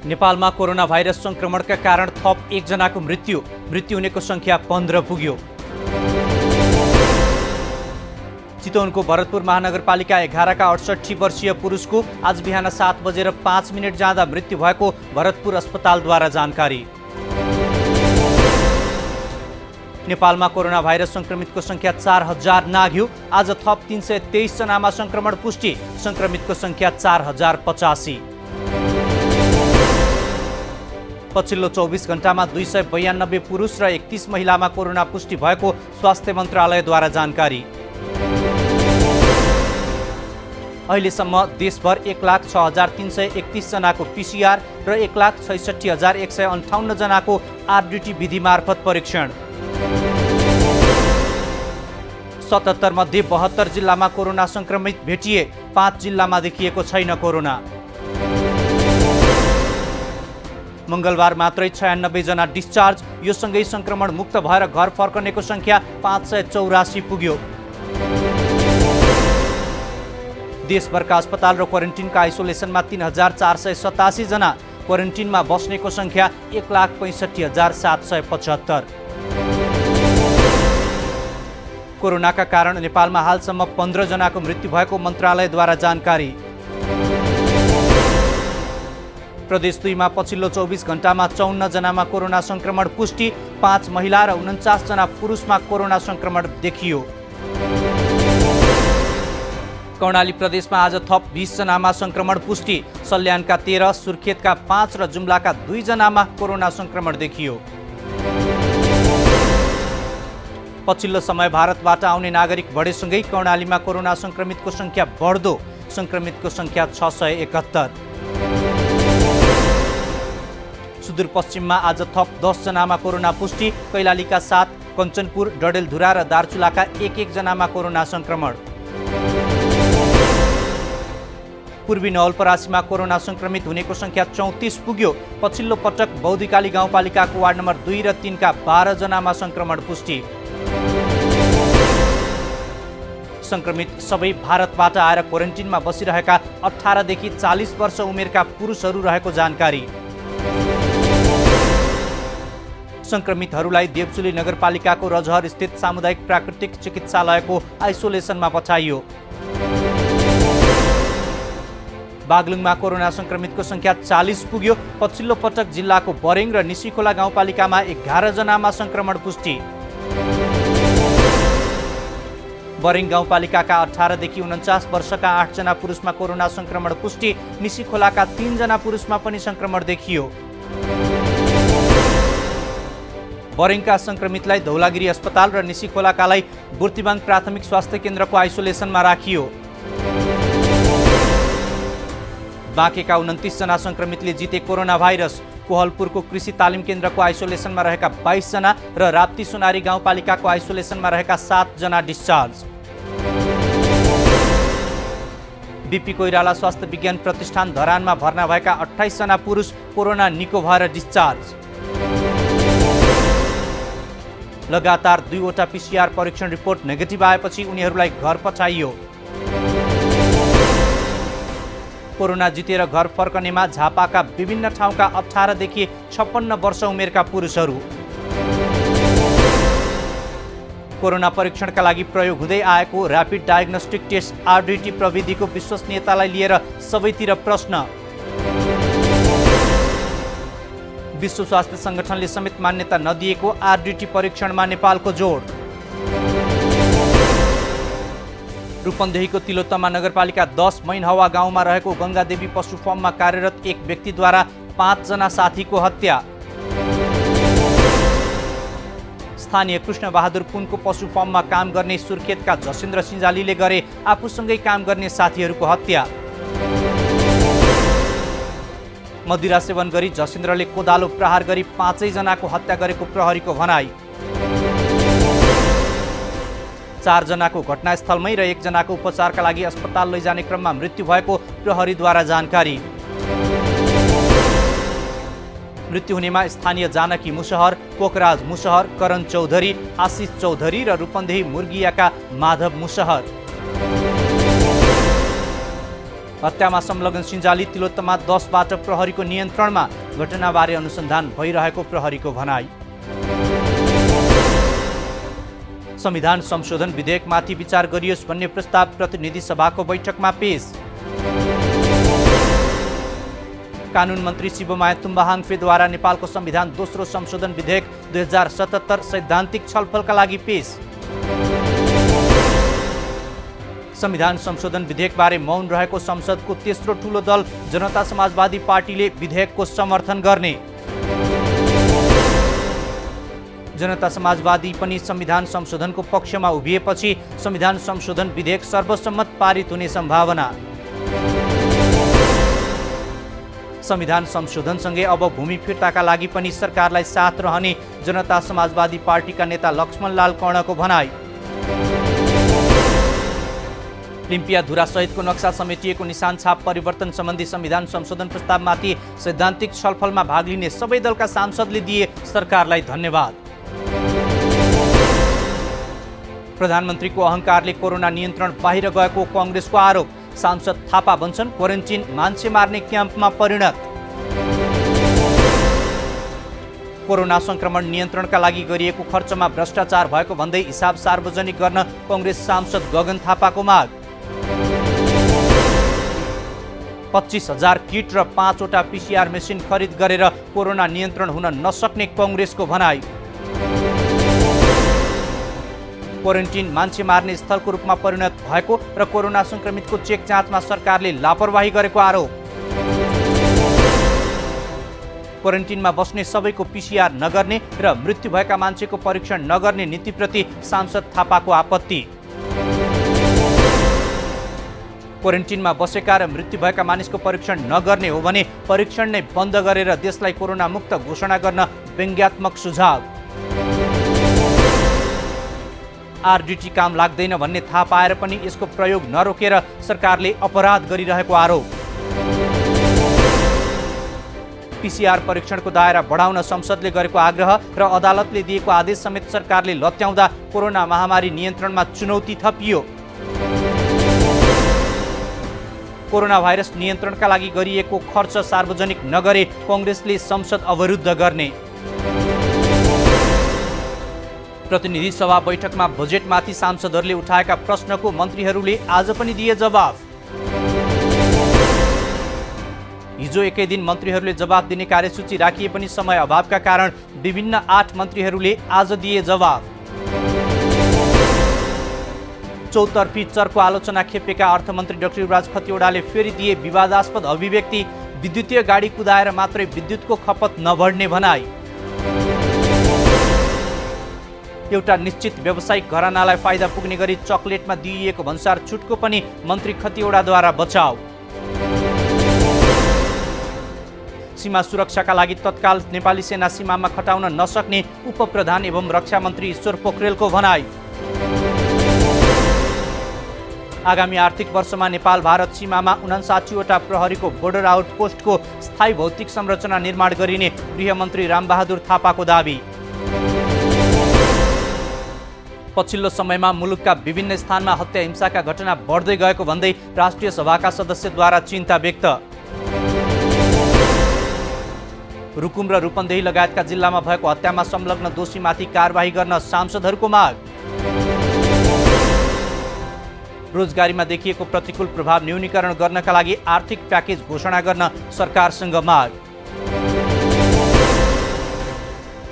नेपालमा corona virus संक्रमणका कारण थप 1 जनाको मृत्यु हुनेको संख्या 15 पुग्यो। चितवनको भरतपुर महानगरपालिका 11 का 68 वर्षीय पुरुषको आज बिहान 7:05 जाँदा मृत्यु भएको भरतपुर अस्पतालद्वारा जानकारी। नेपालमा कोरोना भाइरस संक्रमितको संख्या 4000 नाघ्यो। आज थप 323 जनामा संक्रमण पुष्टि, संक्रमितको संख्या 4085। पछिल्लो 24 घण्टामा 292 पुरुष र 31 महिलामा कोरोना पुष्टि भएको स्वास्थ्य मन्त्रालयद्वारा जानकारी। अहिलेसम्म देशभर 1,06,331 जनाको PCR र 1,66,158 जनाको RDT विधि मार्फत परीक्षण। 77 मध्ये 72 जिल्लामा कोरोना संक्रमित भेटिए, 5 जिल्लामा देखिएको छैन कोरोना। मंगलबार मात्रै 96 जना डिस्चार्ज, यो सँगै संक्रमण मुक्त भएर घर फर्कनेको संख्या 584 पुग्यो। देशभरका अस्पताल र क्वारेन्टिनका आइसोलेसनमा 3487 जना, क्वारेन्टिनमा बस्नेको संख्या 1,65,775। कोरोनाका कारण नेपालमा हालसम्म 15 जनाको मृत्यु भएको मन्त्रालयद्वारा जानकारी। प्रदेश 2 मा पछिल्लो 24 घण्टामा 54 जनामा कोरोना संक्रमण पुष्टि, 5 महिला र 49 जना पुरुषमा कोरोना संक्रमण देखियो। कर्णाली प्रदेशमा आज थप 20 जनामा संक्रमण पुष्टि, सल्यानका 13, सुर्खेतका 5 र जुम्लाका 2 जनामा कोरोना संक्रमण देखियो। पछिल्लो समय भारतबाट आउने नागरिक बढेसँगै कर्णालीमा कोरोना संक्रमितको संख्या बढ्दो, संक्रमितको संख्या 671। सुदूरपश्चिममा आज थप 10 जनामा कोरोना पुष्टि, कैलालीका 7, कञ्चनपुर, डडेलधुरा र दार्चुलाका 1-1 जनामा कोरोना संक्रमण। पूर्वी नवलपरासीमा कोरोना संक्रमित हुनेको संख्या 34 पुग्यो। पछिल्लो पटक बौद्धिकाली गाउँपालिकाको वार्ड नम्बर 2 र 3 का 12 जनामा संक्रमण पुष्टि। संक्रमित सबै भारतबाट आएर क्वारेन्टिनमा बसिरहेका 18 देखि 40 वर्ष उमेरका पुरुषहरू रहेको जानकारी। संक्रमितहरूलाई देवचुली नगरपालिकाको रजहर स्थित सामुदायिक प्राकृतिक चिकित्सालयको आइसोलेसनमा पठाइयो। बागलुङमा कोरोना संक्रमितको संख्या 40 पुग्यो। पछिल्लो पटक जिल्लाको बरेङ र निसीखोला गाउँपालिकामा 11 जनामा संक्रमण पुष्टि। बरेङ गाउँपालिकाका 18 देखि 49 वर्षका 8 जना पुरुषमा कोरोना संक्रमण पुष्टि, निसीखोलाका 3 जना पुरुषमा पनि संक्रमण देखियो। बरेङका संक्रमितलाई धौलागिरी अस्पताल र निसीखोलाकालाई बुर्तिबाङ प्राथमिक स्वास्थ्य केन्द्रको आइसोलेसनमा राखियो। बाँकेका 29 जना संक्रमितले जिते कोरोना भाइरस, कोहलपुरको कृषि तालिम केन्द्रको आइसोलेसनमा रहेका 22 जना र राप्ती सोनारी गाउँपालिकाको आइसोलेसनमा रहेका 7 जना डिस्चार्ज। बीपी कोइराला स्वास्थ्य विज्ञान प्रतिष्ठान धरानमा भर्ना भएका 28 जना पुरुष कोरोना निको भएर डिस्चार्ज। लगातार 2 वटा PCR परीक्षण रिपोर्ट नेगेटिभ आएपछि उनीहरूलाई घर पठाइयो। कोरोना जितेर घर फर्कनेमा झापाका विभिन्न ठाउँका 18 देखि 56 वर्ष उमेरका पुरुषहरू। कोरोना परीक्षणका लागि प्रयोग हुँदै आएको र्यापिड डायग्नोस्टिक टेस्ट RDT प्रविधिको विश्वसनीयतालाई लिएर सबैतिर प्रश्न। विश्व स्वास्थ्य संगठनले समेत मान्यता नदिएको RDT परीक्षणमा नेपालको जोड। रूपन्देहीको तिलोत्तमा नगरपालिका 10 मैनहवा गाउँमा रहेको गंगादेवी पशु फर्ममा कार्यरत एक व्यक्तिद्वारा 5 जना साथीको हत्या। स्थानीय कृष्ण बहादुर पुनको पशु फर्ममा काम गर्ने सुर्खेतका जसेन्द्र सिंजालीले गरे आफूसँगै काम गर्ने साथीहरूको हत्या। मदिरा सेवन गरी जसेन्द्रले कोदालो प्रहार गरी 5 जनाको हत्या गरेको प्रहरीको भनाई। 4 जनाको घटनास्थलमै र 1 जनाको उपचारका लागि अस्पताल लैजाने क्रममा मृत्यु भएको प्रहरीद्वारा जानकारी। मृत्यु हुनेमा स्थानीय जानकी मुसहर, पोखराज मुसहर, करण चौधरी, आशिष चौधरी र रूपन्देही मुर्गियाका माधव मुसहर। हत्यामा संलग्न सिन्जाली तिलोत्तमा 10बाट प्रहरीको नियन्त्रणमा। घटनाबारे अनुसन्धान भइरहेको प्रहरीको भनाई। संविधान संशोधन विधेयकमाथि विचार गरियोस् भन्ने प्रस्ताव प्रतिनिधि सभाको बैठकमा पेश। कानुन मन्त्री शिवमाया तुम्बाहाङफेद्वारा नेपालको संविधान दोस्रो संशोधन विधेयक 2077 सैद्धान्तिक छलफलका लागि पेश। संविधान संशोधन विधेयकबारे मौन रहेको संसदको तेस्रो ठूलो दल जनता समाजवादी पार्टीले विधेयकको समर्थन गर्ने। जनता समाजवादी पनि संविधान संशोधनको पक्षमा उभिएपछि संविधान संशोधन विधेयक सर्वसम्मत पारित हुने सम्भावना। संविधान संशोधनसँगै अब भूमि फिर्ताका लागि पनि सरकारलाई साथ रहने जनता समाजवादी पार्टीका नेता लक्ष्मणलाल कर्णको भनाई। लिम्पिया धुरासहितको नक्सा समेटिएको निशान छाप परिवर्तन सम्बन्धी संविधान संशोधन प्रस्तावमाथि सैद्धान्तिक छलफलमा भाग लिने सबै दलका सांसदले दिए सरकारलाई धन्यवाद। प्रधानमन्त्रीको अहङ्कारले कोरोना नियन्त्रण बाहिर गएको कांग्रेसको आरोप। सांसद थापा भन्छन् क्वारेन्टिन मान्छे मार्ने क्याम्पमा परिणत। कोरोना संक्रमण नियन्त्रणका लागि गरिएको खर्चमा भ्रष्टाचार भएको भन्दै हिसाब सार्वजनिक गर्न कांग्रेस सांसद गगन थापाको माग। 25,000 किट र 5वटा पीसीआर मेसिन खरिद गरेर कोरोना नियन्त्रण हुन नसक्ने कांग्रेसको भनाई। क्वारेन्टिन मान्छे मार्ने स्थलको रूपमा परिणत भएको र कोरोना संक्रमितको चेक जाँचमा सरकारले लापरवाही गरेको आरोप। क्वारेन्टिनमा बस्ने सबैको पीसीआर नगर्ने र मृत्यु भएका मान्छेको परीक्षण नगर्ने नीतिप्रति सांसद थापाको आपत्ति। क्वारेन्टिनमा बसेका र मृत्यु भएका मानिसको परीक्षण नगर्ने हो भने परीक्षण नै बन्द गरेर देशलाई कोरोना मुक्त घोषणा गर्न व्यङ्ग्यात्मक सुझाव। आरडीटी काम लाग्दैन भन्ने थाहा पाएर पनि यसको प्रयोग नरोकेर सरकारले अपराध गरिरहेको आरोप। पीसीआर परीक्षणको दायरा बढाउन संसदले गरेको आग्रह र अदालतले दिएको आदेश समेत सरकारले लत्याउँदा कोरोना महामारी नियन्त्रणमा चुनौती थपियो। कोरोना भाइरस नियन्त्रणका लागि गरिएको खर्च सार्वजनिक नगरे कांग्रेसले संसद अवरुद्ध गर्ने। प्रतिनिधि सभा बैठकमा बजेटमाथि सांसदहरूले उठाएका प्रश्नको मन्त्रीहरूले आज पनि दिए जवाफ। हिजो एकै दिन मन्त्रीहरूले जवाफ दिने कार्यसूची राखिए पनि समय अभावका कारण विभिन्न 8 मन्त्रीहरूले आज दिए जवाफ। चौतर्फी चरको आलोचना खेपेका अर्थमन्त्री डाक्टर युवराज खतिवडाले फेरि दिए विवादास्पद अभिव्यक्ति। विद्युतीय गाडी कुदाएर मात्रै विद्युतको खपत नबढ्ने भनाई। एउटा निश्चित व्यावसायिक घरानालाई फाइदा पुग्ने गरी चकलेटमा दिइएको भन्सार छुटको पनि मन्त्री खतिवडाद्वारा बचाउ। सीमा सुरक्षाका लागि तत्काल नेपाली सेना सीमामा खटाउन नसक्ने उपप्रधान एवं रक्षा मन्त्री ईश्वर पोखरेलको भनाई। आगामी आर्थिक वर्षमा नेपाल भारत सीमामा 59वटा प्रहरीको बोर्डर आउटपोस्टको स्थायी भौतिक संरचना निर्माण गरिने गृहमन्त्री रामबहादुर थापाको दावी। पछिल्लो समयमा मुलुकका विभिन्न स्थानमा हत्या हिंसाका घटना बढ्दै गएको भन्दै राष्ट्रिय सभाका सदस्यद्वारा चिन्ता व्यक्त। रुकुम र रूपन्देही लगायतका जिल्लामा भएको हत्यामा संलग्न दोषीमाथि कारबाही गर्न सांसदहरूको माग। रोजगारीमा देखिएको प्रतिकूल प्रभाव न्यूनीकरण गर्नका लागि आर्थिक प्याकेज घोषणा गर्न सरकारसँग माग।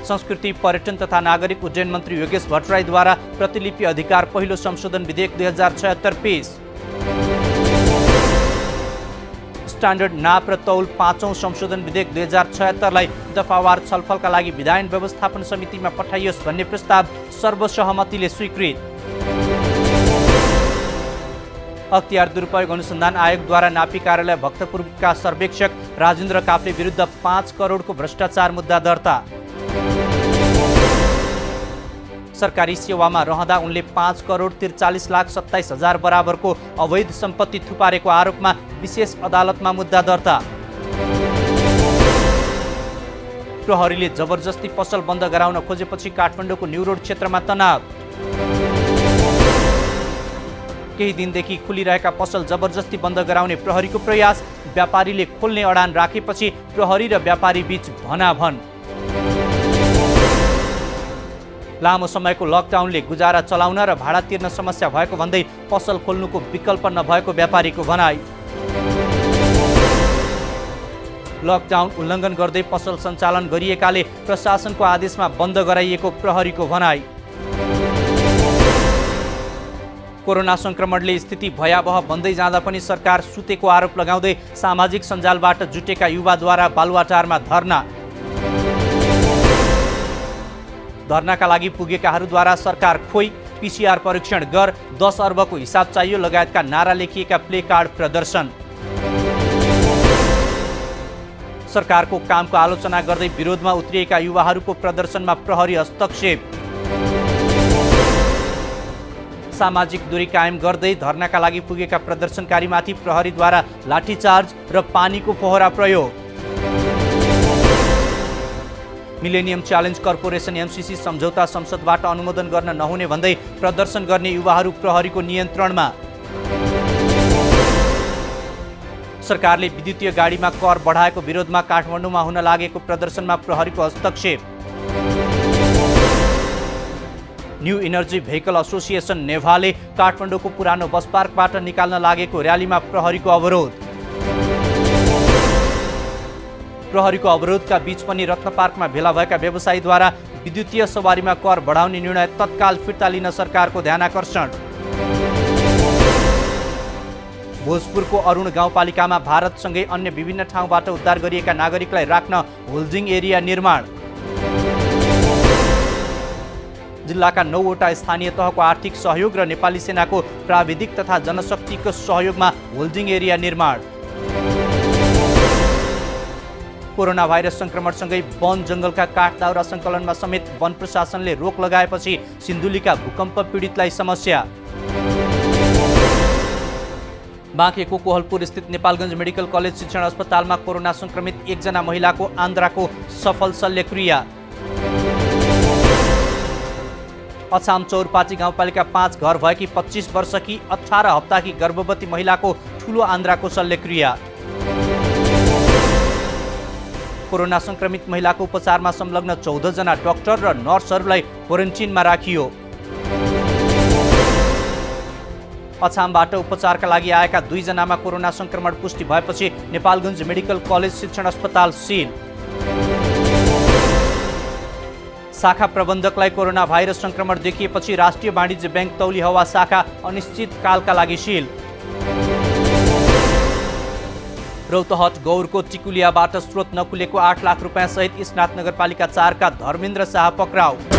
संस्कृति पर्यटन तथा नागरिक उड्डयन मन्त्री योगेश भट्टराईद्वारा प्रतिलिपि अधिकार पहिलो संशोधन विधेयक 2076 पेश। स्ट्यान्डर्ड नाप र तौल 5औं संशोधन विधेयक 2076लाई दफावार छलफलका लागि विधायन व्यवस्थापन समितिमा पठाइयोस् भन्ने प्रस्ताव सर्वसहमतिले स्वीकृत। अख्तियार दुरुपयोग अनुसन्धान आयोगद्वारा नापी कार्यालय भक्तपुरका सर्वेक्षक राजेन्द्र काफ्ले विरुद्ध 5 करोडको भ्रष्टाचार मुद्दा दर्ता। सरकारी सेवामा रहँदा उनले 5 करोड 43,27,000 बराबरको अवैध सम्पत्ति थुपारेको आरोपमा विशेष अदालतमा मुद्दा दर्ता। प्रहरीले जबरजस्ती पसल बन्द गराउन खोजेपछि काठमाडौँको न्यू रोड क्षेत्रमा तनाव। केही दिनदेखि खुलिरहेका पसल जबरजस्ती बन्द गराउने प्रहरीको प्रयास। व्यापारीले खोल्ने अडान राखेपछि प्रहरी र व्यापारी बीच भनाभन। लामो समयको लकडाउनले गुजारा चलाउन र भाडा तिर्न समस्या भएको भन्दै पसल खोल्नुको विकल्प नभएको व्यापारीको भनाइ। लकडाउन उल्लङ्घन गर्दै पसल सञ्चालन गरिएकाले प्रशासनको आदेशमा बन्द गराइएको प्रहरीको भनाइ। कोरोना संक्रमणले स्थिति भयावह बन्दै जाँदा पनि सरकार सुतेको आरोप लगाउँदै सामाजिक सञ्जालबाट जुटेका युवाद्वारा बालुवाटारमा धरना। धरनाका लागि पुगेकाहरूद्वारा सरकार खोइ, पीसीआर परीक्षण गर, 10 अर्बको हिसाब चाहियो लगायतका नारा लेखिएका प्ले कार्ड प्रदर्शन। सरकारको कामको आलोचना गर्दै विरोधमा उत्रिएका युवाहरूको प्रदर्शनमा प्रहरी हस्तक्षेप। सामाजिक दूरी कायम गर्दै धरनाका लागि पुगेका प्रदर्शनकारीमाथि प्रहरीद्वारा लाठीचार्ज र पानीको फोहरा प्रयोग। मिलेनियम च्यालेन्ज कर्पोरेसन एमसीसी सम्झौता संसदबाट अनुमोदन गर्न नहुने भन्दै प्रदर्शन गर्ने युवाहरू प्रहरीको नियन्त्रणमा। सरकारले विद्युतीय गाडीमा कर बढाएको विरोधमा काठमाडौँमा हुन लागेको प्रदर्शनमा प्रहरीको हस्तक्षेप। न्यू इनर्जी भेहिकल एसोसिएसन नेभाले काठमाडौँको पुरानो बस पार्कबाट निकाल्न लागेको र्यालीमा प्रहरीको अवरोध। प्रहरीको अवरोधका बीच पनि रत्न पार्कमा भेला भएका व्यवसायीद्वारा विद्युतीय सवारीमा कर बढाउने निर्णय तत्काल फिर्ता लिन सरकारको ध्यानाकर्षण। भोजपुरको अरुण गाउँपालिकामा भारतसँगै अन्य विभिन्न ठाउँबाट उद्धार गरिएका नागरिकलाई राख्न होल्डिङ एरिया निर्माण। जिल्लाका 9वटा स्थानीय तहको आर्थिक सहयोग र नेपाली सेनाको प्राविधिक तथा जनशक्तिको सहयोगमा होल्डिङ एरिया निर्माण। कोरोना भाइरस संक्रमणसँगै वन जङ्गलका काठ दाउरा सङ्कलनमा समेत वन प्रशासनले रोक लगाएपछि सिन्धुलीका भूकम्प पीडितलाई समस्या। बाँकेको कोहलपुर स्थित नेपालगञ्ज मेडिकल कलेज शिक्षण अस्पतालमा कोरोना संक्रमित 1 जना महिलाको आन्द्राको सफल शल्यक्रिया। अछाम चौरपाची गाउँपालिका 5 घर भएकी 25 वर्षकी 18 हप्ताकी गर्भवती महिलाको ठूलो आन्द्राको शल्यक्रिया। कोरोना संक्रमित महिलाको उपचारमा संलग्न 14 जना डाक्टर र नर्सहरूलाई क्वारेन्टिनमा राखियो। अछामबाट उपचारका लागि आएका 2 जनामा कोरोना संक्रमण पुष्टि भएपछि नेपालगञ्ज मेडिकल कलेज शिक्षण अस्पताल सील। शाखा प्रबन्धकलाई कोरोना भाइरस संक्रमण देखिएपछि राष्ट्रिय वाणिज्य बैंक तौली हवा शाखा अनिश्चितकालका लागि सील। रौतहट गौरको टिकुलियाबाट स्रोत नखुलेको 8 लाख रुपैयाँ सहित स्नात नगरपालिका 4 का धर्मेन्द्र शाह पक्राउ।